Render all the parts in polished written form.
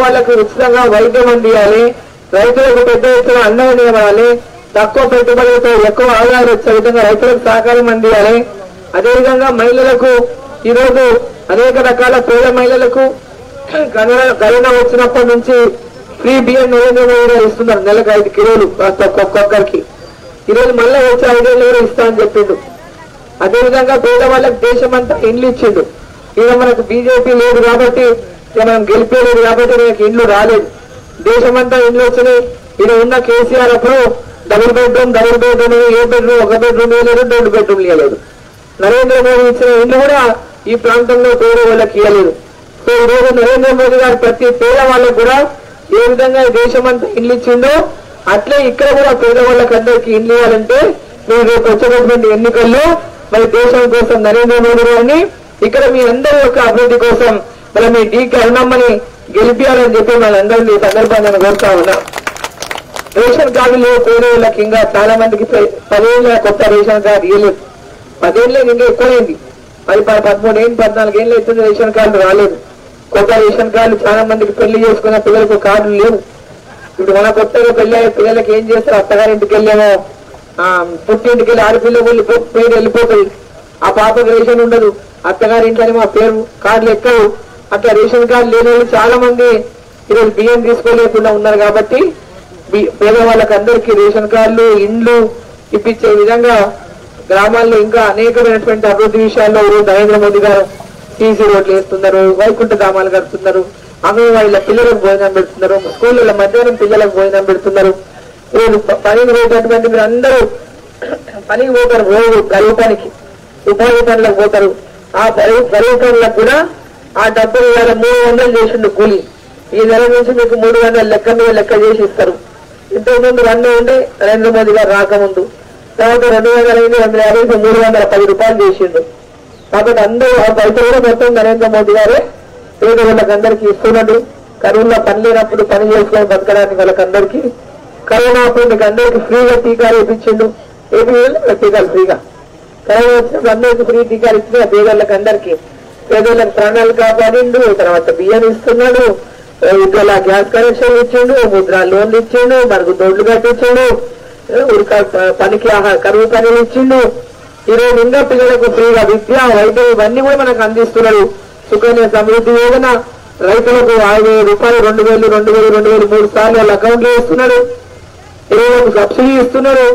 పేదవాళ్లకు ఉచితంగా వైద్యం అందియాలి, రైతులకు పెద్ద ఎత్తున అండగా నిలబడాలి, తక్కువ పెట్టుబడులతో ఎక్కువ ఆదాయాలు వచ్చే విధంగా రైతులకు సహకారం అందియాలి. అదేవిధంగా మహిళలకు ఈరోజు అనేక రకాల పేద మహిళలకు కరోనా వచ్చినప్పటి నుంచి ఫ్రీ బియ్యం నరేంద్ర మోదీ గారు ఇస్తున్నారు. నెలకు 5 కిలోలు ఒక్కొక్కరికి. ఈరోజు మళ్ళీ వచ్చి 5 ఏళ్ళు కూడా ఇస్తా అని చెప్పిండు. అదేవిధంగా పేదవాళ్ళకి దేశమంతా ఇండ్లు ఇచ్చిండు. ఇక మనకు బీజేపీ లేదు కాబట్టి, ఇక మనం గెలిపేలేదు కాబట్టి మనకి ఇండ్లు రాలేదు. దేశమంతా ఇండ్లు వచ్చినాయి. ఇక ఉన్న కేసీఆర్ అప్పుడు డబుల్ బెడ్రూమ్ ఏ బెడ్రూమ్, 1 బెడ్రూమ్ ఇవ్వలేదు, 2 బెడ్రూమ్లు ఇవ్వలేదు. నరేంద్ర మోదీ ఇచ్చిన ఇండ్లు కూడా ఈ ప్రాంతంలో పేద వాళ్ళకి ఇవ్వలేదు. సో ఈరోజు నరేంద్ర మోదీ గారు ప్రతి పేదవాళ్ళకు కూడా ఏ విధంగా దేశమంతా ఇండ్లు ఇచ్చిండో అట్లే ఇక్కడ కూడా పేదవాళ్ళకి అందరికీ ఇండ్లు ఇవ్వాలంటే మీరు రేపు వచ్చేటటువంటి ఎన్నికల్లో మరి దేశం కోసం నరేంద్ర మోదీ గారిని ఇక్కడ మీ అందరి యొక్క అభివృద్ధి కోసం మరి మీ డీకే అరుణమ్మని గెలిపించాలని చెప్పి మనందరినీ ఈ సందర్భంగా కోరుతా ఉన్నా. రేషన్ కార్డులు పేద వాళ్ళకి ఇంకా చాలా మందికి 10 ఏళ్ళ కొత్త రేషన్ కార్డు ఇవ్వలేదు. 10 ఏళ్ళే ఇంకా ఎక్కువైంది. 13 ఏళ్ళు 14 ఏళ్ళు అవుతుంది రేషన్ కార్డు రాలేదు. కొత్త రేషన్ కార్డులు చాలా మందికి పెళ్లి చేసుకున్న పిల్లలకు కార్డులు లేవు. ఇప్పుడు మన కొత్తగా పెళ్లి అయ్యే పిల్లలకి ఏం చేస్తారు, అత్తగారింటికి వెళ్ళేమో పుట్టింటికి వెళ్ళి ఆడపిల్ల పేరు వెళ్ళిపోతుంది. ఆ పాపకు రేషన్ ఉండదు, అత్తగారింట్లోనే మా పేరు కార్డులు ఎక్కవు. అట్లా రేషన్ కార్డు లేని వాళ్ళు చాలా మంది ఈరోజు బియ్యం తీసుకోలేకుండా ఉన్నారు. కాబట్టి పేదవాళ్ళకి అందరికీ రేషన్ కార్డులు ఇండ్లు ఇప్పించే విధంగా గ్రామాల్లో ఇంకా అనేకమైనటువంటి అభివృద్ధి విషయాల్లో నరేంద్ర మోదీ గారు సీసీ రోడ్లు వేస్తున్నారు, వైకుంఠ ధామాలు కడుతున్నారు, అంగన్వాడీల పిల్లలకు భోజనం పెడుతున్నారు, స్కూళ్ళ మధ్యాహ్నం పిల్లలకు భోజనం పెడుతున్నారు. రోజు పనికి పోయేటటువంటి మీరు అందరూ పనికి పోతారు, రోజు గరువు పనికి ఉపాధి పనులకు పోతారు. ఆ గరువు పనులకు కూడా ఆ డబ్బులు 300 చేసిండు కూలి. ఈ నెల నుంచి మీకు 300 లెక్క మీద లెక్క చేసి ఇస్తారు. ఇంతకుముందు 100 ఉండే నరేంద్ర మోదీ గారు రాకముందు, తర్వాత 200 అయింది, 250 310 రూపాయలు చేసిండు. కాబట్టి అందరూ ఆ పైసలు కూడా మొత్తం నరేంద్ర మోదీ గారే పేద వాళ్ళకి అందరికీ ఇస్తున్నాడు. కరువులో పని లేనప్పుడు పని చేసుకొని బతకడానికి వాళ్ళకందరికీ కరోనా అప్పుడు మీకు అందరికీ ఫ్రీగా టీకాలు ఇప్పించిండు. ఏపీ టీకాలు ఫ్రీగా కరోనా వచ్చినప్పుడు అందరికీ ఫ్రీ టీకాలు ఇచ్చిన పేదోళ్ళకి అందరికీ పేదోళ్ళకి ప్రాణాలు కాపాడిండు. తర్వాత బియ్యం ఇస్తున్నాడు, ఇంట్లో గ్యాస్ కనెక్షన్ ఇచ్చిండు, ముద్రా లోన్లు ఇచ్చిండు, మరుగు దొడ్లు కట్టించిండు, ఉడక పనికి కరువు పనులు ఇచ్చిండు. ఈరోజు ఇంకా పిల్లలకు ఫ్రీగా విద్య వైద్యం ఇవన్నీ కూడా మనకు అందిస్తున్నారు. సుకన్య సమృద్ధి యోజన రైతులకు 5,000 రూపాయలు 2,000 3 సార్లు వాళ్ళ అకౌంట్లో ఇస్తున్నారు. 20 సబ్సిడీ ఇస్తున్నారు.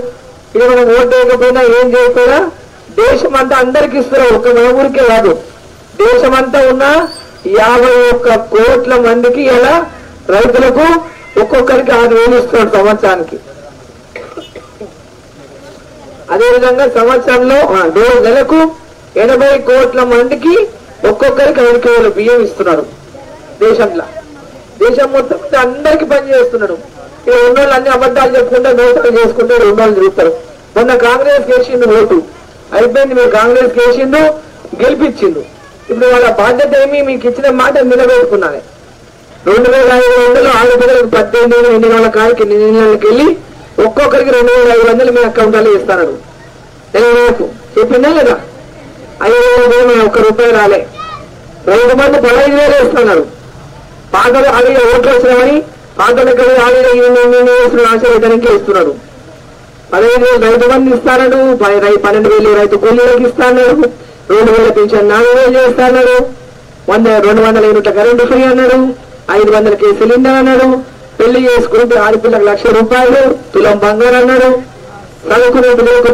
ఇది మనం ఓటు వేయకపోయినా ఏం చేయకపోయినా దేశమంతా అందరికి ఇస్తున్నారు. ఒక మన ఊరికే కాదు, దేశమంతా ఉన్న 51 కోట్ల మందికి ఇలా రైతులకు ఒక్కొక్కరికి 6,000 ఇస్తున్నాడు సంవత్సరానికి. అదేవిధంగా సంవత్సరంలో నెలకు 80 కోట్ల మందికి ఒక్కొక్కరికి 5 కిలోల బియ్యం ఇస్తున్నారు. దేశంలో దేశం మొత్తం అందరికి పని చేస్తున్నాడు. ఇక ఉన్నోళ్ళు అన్ని అబద్ధాలు చెప్పుకుంటే నోటాలు చేసుకుంటే ఉన్నోళ్ళు తిరుగుతారు. మొన్న కాంగ్రెస్ కేసిండు, ఓటు అయిపోయింది, మీరు కాంగ్రెస్ కేసిండు గెలిపించిండు. ఇప్పుడు వాళ్ళ బాధ్యత ఏమి, మీకు ఇచ్చిన మాట నిలబెట్టుకున్నాను. 2,500 ఆడపిల్లలకు 18 ఎన్నికల కాడికి నెలకి వెళ్ళి ఒక్కొక్కరికి 2,500 మీ అకౌంట్లో ఇస్తాను. నెలకు చెప్పిందా లేదా? 5,000 ₹1 రాలే. 2 మంది 15,000 ఇస్తున్నారు. పాటలు అవి ఓట్లు వచ్చినామని పాటలకు ఆశీర్వదానికి ఇస్తున్నాడు. 15,000 రైతు మంది ఇస్తాడు, 12,000 రైతు కూలీలకు ఇస్తాడు, 2,000 పెన్షన్ 4,000 చేస్తాడు, 200 యూనిట్ల కరెంటు ఫ్రీ అన్నాడు, 500 సిలిండర్ అన్నాడు, పెళ్లి చేసుకుంటే ఆడపిల్లకు ₹1,00,000, తులం బంగారు అన్నాడు, చదువుకునే పిల్లలకు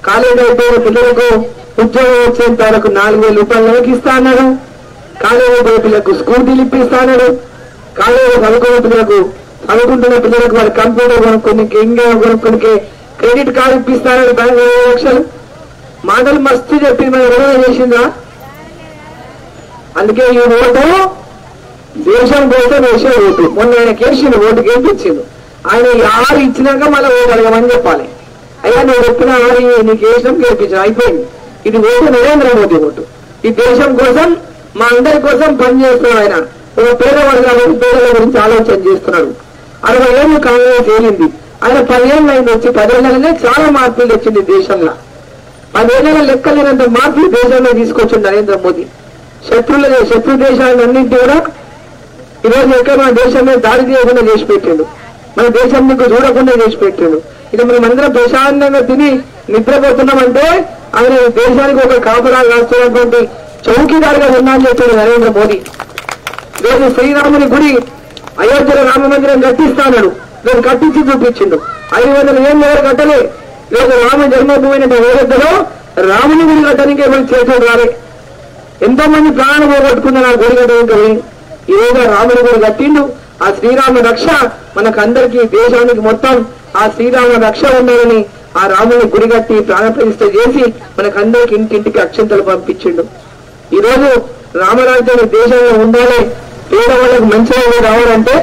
కాలేజీ అయిపోయిన పిల్లలకు ఉద్యోగం వచ్చేంత వరకు 4,000 రూపాయలకి ఇస్తా అన్నాడు, కాలేజీ పోయే పిల్లలకు స్కూటీలు ఇప్పిస్తాడు, కాలేజీ చదువుకుంటున్న పిల్లలకు వారి కంప్యూటర్ కొనుక్కొని ఇంకా కొనుక్కొని క్రెడిట్ కార్డు ఇప్పిస్తాడు, బ్యాంకు 5 లక్షలు. మాటలు మస్తు చెప్పి మనం ఎవరైనా చేసిందా? అందుకే ఈ ఓటు దేశం కోసం వేసే ఓటు. మొన్న ఆయన కేసిండు, ఓటు గెలిపించిండు. ఆయన 6 ఇచ్చినాక మళ్ళీ ఓటు అడగమని చెప్పాలి. అయ్యా నువ్వు చెప్పిన 6 నీకు వేసినాం గెలిపించాను, అయిపోయింది. ఇది ఓటు నరేంద్ర మోదీ ఓటు. ఈ దేశం కోసం మా అందరి కోసం పనిచేస్తున్నాడు ఆయన. ఒక పేదవాడు కాబట్టి పేదల గురించి ఆలోచన చేస్తున్నాడు. 60 ఏళ్ళు కాంగ్రెస్ ఏలింది, ఆయన 10 ఏళ్ళు అయింది వచ్చి 10 ఏళ్లనే చాలా మార్పులు తెచ్చింది దేశంలో. 10 ఏళ్ళ లెక్కలేనంత మార్పులు దేశంలో తీసుకొచ్చింది నరేంద్ర మోదీ. శత్రు దేశాలన్నింటి కూడా ఈరోజు ఎక్కడ మన దేశంలో దాడి చేయకుండా చేసి పెట్టిండు, మన దేశం నీకు చూడకుండా చేసి పెట్టిండు. ఇక మనమందరం ప్రశాంతంగా తిని నిద్రపోతున్నామంటే ఆయన దేశానికి ఒక కాపలా కాస్తున్నటువంటి చౌకీదారుగా ఉన్నామని చెప్పాడు నరేంద్ర మోదీ. ఈరోజు శ్రీరాముని గుడి అయోధ్యలో రామ మందిరం కట్టిస్తాడు, ఈరోజు కట్టించి చూపించిండు. 500 ఏళ్ళు ఎవరు కట్టలే. ఈరోజు రామ జన్మభూమి అయోధ్యలో రాముని గుడి కట్టడానికి ఎవరు చేసేది రాలే. ఎంతో మంది ప్రాణాలు పోగొట్టుకున్నారు ఆ గుడి కట్టడానికి. ఈ రోజు రాముని గుడి కట్టిండు. ఆ శ్రీరామ రక్ష మనకందరికీ దేశానికి మొత్తం ఆ శ్రీరామ రక్ష ఉండాలని ఆ రాముని గుడి కట్టి ప్రాణప్రతిష్ఠ చేసి మనకందరికి ఇంటింటికి అక్షంతలు పంపించిండు. ఈ రోజు రామరాజ్యం దేశంలో ఉండాలి, పేదవాళ్ళకు మంచిగా రావాలంటే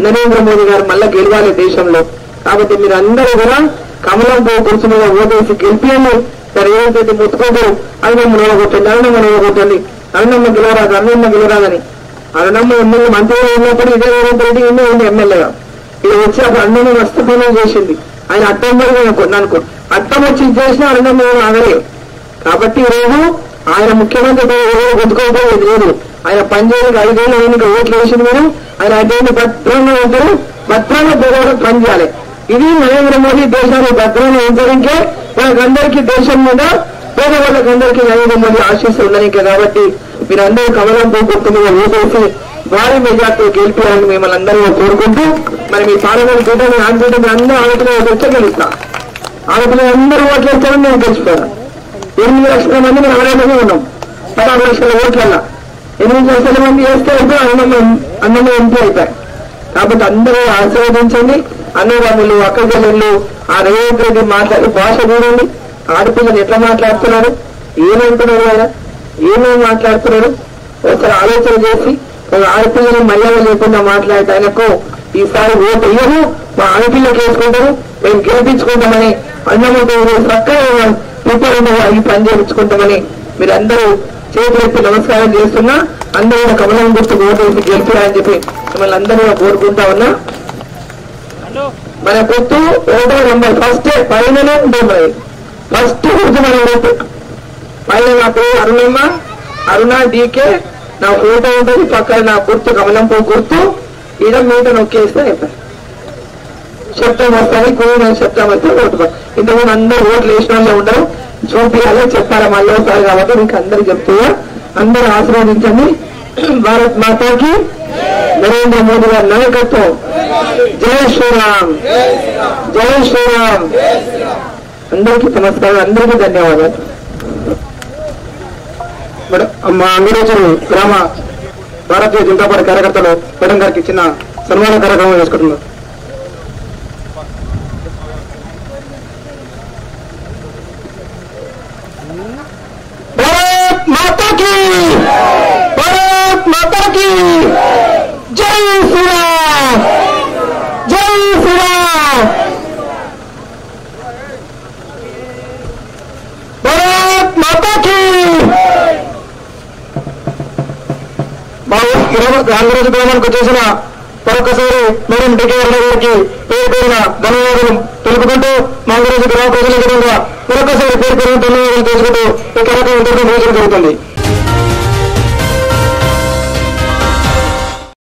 నరేంద్ర మోదీ గారు మళ్ళా గెలవాలి దేశంలో. కాబట్టి మీరు అందరూ కూడా కమలం పువ్వు గుర్తు మీద ఓటేసి గెలిపియండి. సరే ఏదైతే ముత్తుకుంటారు అన్నమ్మ నిలగొట్టండి, అన్నమ్మ నిలగొట్టండి, అన్నమ్మ గెలవరాదు, అన్నమ్మ గెలవరాదని. అన్నమ్మ ఎమ్మెల్యే మంత్రిగా ఉన్నప్పుడు ఇదే రేవంత్ రెడ్డి ఎన్నో ఉంది ఎమ్మెల్యేగా. ఇది వచ్చి అప్పుడు అన్నమ్మ మస్తు పనులు చేసింది. ఆయన అట్టం అనుకో అట్టం వచ్చి చేసినా అన్నమ్మ ఆగలే. కాబట్టి ఈరోజు ఆయన ముఖ్యమంత్రి గుర్తుకోవడం లేదు. ఆయన పనిచేయడానికి 5 ఏళ్ళు ఎన్నిక ఓట్లు వేసింది. మీరు ఆయన అటువంటి భద్రంగా ఉంటారు, భద్రంగా పోవడం పనిచేయాలి. ఇది నరేంద్ర మోదీ దేశాన్ని భద్రంగా ఉంచడానికే మనకందరికీ దేశం మీద పేద వాళ్ళకందరికీ నరేంద్ర మోదీ ఆశీస్సులు ఉండడానికే. కాబట్టి మీరందరూ కమలం గుర్తు మీద ఓటేసి భారీ మెజార్టీ గెలిపాలని మిమ్మల్ని అందరూ కోరుకుంటూ మరి మీ పార్లమెంట్ కూటమి ఆంధ్రప్రదేశ్ మీరు అందరూ ఆడపిల్లలు వచ్చే గెలుస్తా. ఆడపిల్లలు అందరూ ఓట్లు వచ్చారని నేను గెలిచిపోయాను. 8 లక్షల మంది మనం ఆడపిల్లలు ఉన్నాం. 16 లక్షల ఓట్లల్లా 8 లక్షల మంది వేస్తే అయితే అన్నమ్మ ఎంపీ అయిపోయాయి. కాబట్టి అందరూ ఆశీర్వదించండి. అన్నదమ్ములు అక్క చెల్లెళ్ళు ఆ రేవంత్ రెడ్డి మాట్లాడే భాష చూడండి. ఆడపిల్లలు ఎట్లా మాట్లాడుతున్నారు, ఏమంటున్నారు కదా, ఏమేమి మాట్లాడుతున్నారు ఒకసారి ఆలోచన చేసి ఒక ఆడపిల్లని మర్యాద లేకుండా మాట్లాడితే ఆయనకు ఈసారి ఓటు ఇయ్యరు, మా ఆడపిల్లకి వేసుకుంటారు, మేము గెలిపించుకుంటామని అన్నమ్మతో చక్కగా ఈ పని చేయించుకుంటామని మీరందరూ చేతులెత్తి నమస్కారం చేస్తున్నా. అందరూ కమలం గుర్తు ఓటు వేసి గెలిపారని చెప్పి మిమ్మల్ని అందరూ కోరుకుంటా ఉన్నా. మన గుర్తు 1వ నెంబర్ ఫస్ట్ పైననే ఉంటుంది. మరి ఫస్ట్ గుర్తు మన గుర్తు పైన నా పేరు అరుణమ్మ, అరుణ డీకే నా ఫోటో ఉంటుంది, పక్కన నా గుర్తు కమలం పువ్వు గుర్తు. ఇక మీద నొక్కేస్తే అయిపోయి శబ్దం వస్తుంది, కూడిన శబ్దం వస్తే ఓటు. ఇంతకుముందు అందరూ ఓట్లు వేసిన వాళ్ళే ఉండరు, చూపించాలి చెప్పాలి మళ్ళీ ఒకసారి. కాబట్టి మీకు అందరూ చెప్తున్నా, అందరూ ఆశీర్వదించండి. భారత్ మాతాకి నరేంద్ర మోదీ గారి నాయకత్వం. జై శ్రీరామ్, జై శ్రీరామ్. అందరికీ నమస్కారం, అందరికీ ధన్యవాదాలు. మా అంగరోజు గ్రామ భారతీయ జనతా పార్టీ కార్యకర్తలు మేడం గారికి చిన్న సన్మాన కార్యక్రమం చేసుకుంటున్నారు. భారత్ మాతాకి, భారత్ మాతాకి జై శ్రీరామ్, జై శ్రీరామ్. భారత్ మాతాకి. మా ఆంధ్రప్రదేశ్ గ్రామానికి వచ్చేసిన మరొకసారి మేడం డికే గారికి పేరు పేరున ధన్యవాదాలు తెలుపుకుంటూ మా ఆంధ్రప్రదేశ్ గ్రామ ప్రజల విధంగా మరొకసారి పేరు పేరున ధన్యవాదాలు తెలుసుకుంటూ ఈ కార్యక్రమం జరుగుతుంది.